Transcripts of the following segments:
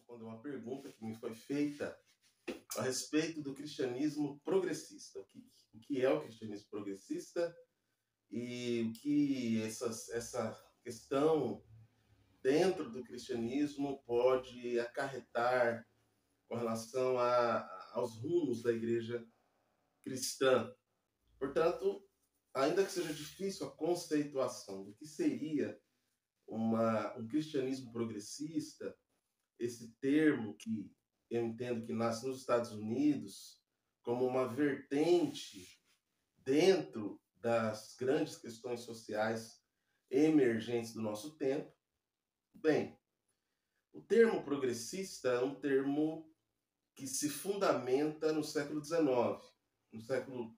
responder uma pergunta que me foi feita a respeito do cristianismo progressista. O que é o cristianismo progressista e o que essa questão dentro do cristianismo pode acarretar com relação aos rumos da igreja cristã. Portanto, ainda que seja difícil a conceituação do que seria um cristianismo progressista, esse termo que eu entendo que nasce nos Estados Unidos como uma vertente dentro das grandes questões sociais emergentes do nosso tempo. Bem, o termo progressista é um termo que se fundamenta no século XIX, no século,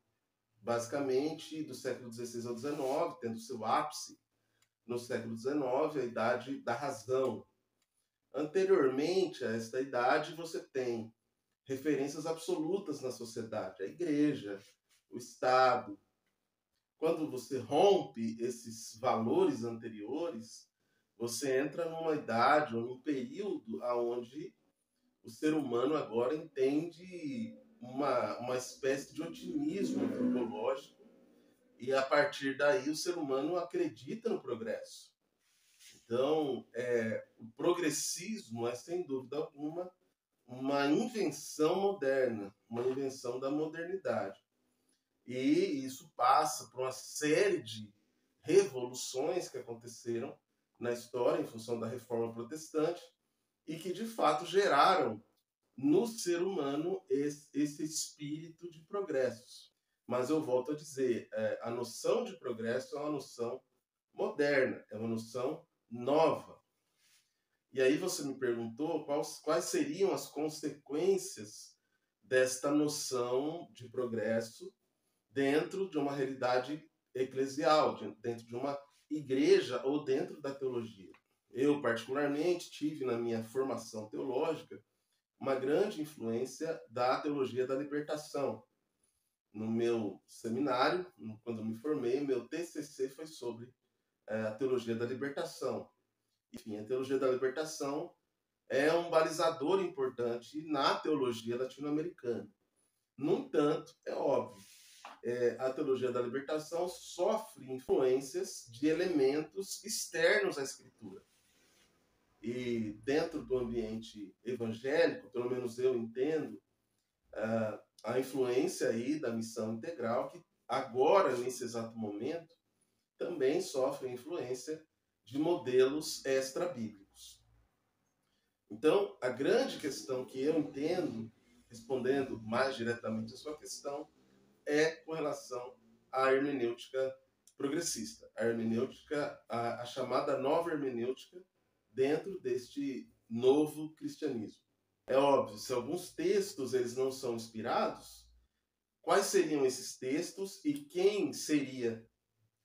basicamente, do século XVI ao XIX, tendo seu ápice no século XIX, a idade da razão. Anteriormente a esta idade, você tem referências absolutas na sociedade, a igreja, o Estado. Quando você rompe esses valores anteriores, você entra numa idade ou num período onde o ser humano agora entende uma espécie de otimismo antropológico e, a partir daí, o ser humano acredita no progresso. Então, o progressismo é, sem dúvida alguma, uma invenção moderna, uma invenção da modernidade. E isso passa por uma série de revoluções que aconteceram na história em função da Reforma Protestante e que, de fato, geraram no ser humano esse espírito de progresso. Mas eu volto a dizer, a noção de progresso é uma noção moderna, é uma noção nova. E aí você me perguntou quais seriam as consequências desta noção de progresso dentro de uma realidade eclesial, dentro de uma igreja ou dentro da teologia. Eu, particularmente, tive na minha formação teológica uma grande influência da teologia da libertação. No meu seminário, quando eu me formei, meu TCC foi sobre a teologia da libertação. Enfim, a teologia da libertação é um balizador importante na teologia latino-americana. No entanto, é óbvio, a teologia da libertação sofre influências de elementos externos à Escritura. E dentro do ambiente evangélico, pelo menos eu entendo, a influência aí da missão integral, que agora, nesse exato momento, também sofre a influência de modelos extra-bíblicos. Então, a grande questão que eu entendo, respondendo mais diretamente a sua questão, é com relação à hermenêutica progressista, a hermenêutica, a chamada nova hermenêutica dentro deste novo cristianismo. É óbvio, se alguns textos eles não são inspirados, quais seriam esses textos e quem seria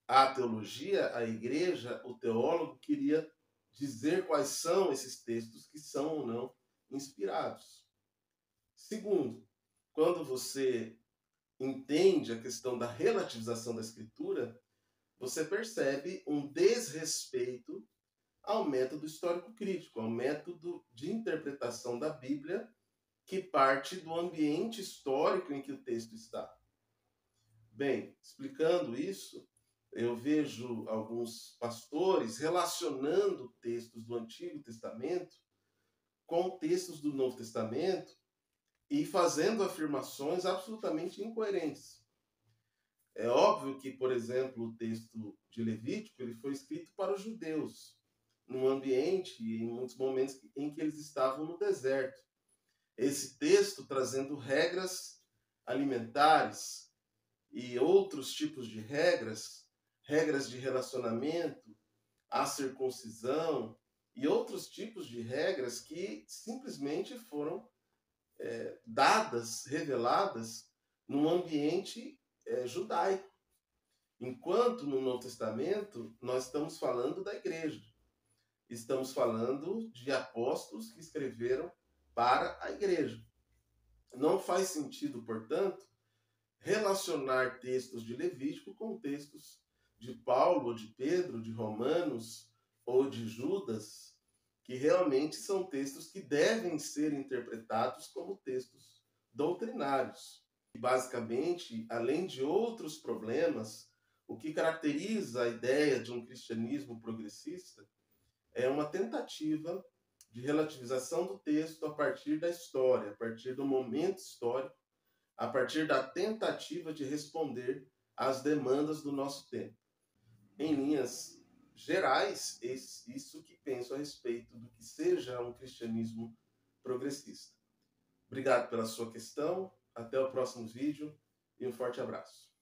a teologia, a igreja, o teólogo queria dizer quais são esses textos que são ou não inspirados. Segundo, quando você entende a questão da relativização da Escritura, você percebe um desrespeito ao método histórico-crítico, ao método de interpretação da Bíblia que parte do ambiente histórico em que o texto está. Bem, explicando isso, eu vejo alguns pastores relacionando textos do Antigo Testamento com textos do Novo Testamento e fazendo afirmações absolutamente incoerentes. É óbvio que, por exemplo, o texto de Levítico ele foi escrito para os judeus, num ambiente e em muitos momentos em que eles estavam no deserto. Esse texto trazendo regras alimentares e outros tipos de regras de relacionamento, a circuncisão e outros tipos de regras que simplesmente foram dadas, reveladas num ambiente judaico. Enquanto no Novo Testamento nós estamos falando da igreja. Estamos falando de apóstolos que escreveram para a igreja. Não faz sentido, portanto, relacionar textos de Levítico com textos de Paulo, ou de Pedro, de Romanos ou de Judas, que realmente são textos que devem ser interpretados como textos doutrinários. E, basicamente, além de outros problemas, o que caracteriza a ideia de um cristianismo progressista é uma tentativa de relativização do texto a partir da história, a partir do momento histórico, a partir da tentativa de responder às demandas do nosso tempo. Em linhas gerais, isso que penso a respeito do que seja um cristianismo progressista. Obrigado pela sua questão, até o próximo vídeo e um forte abraço.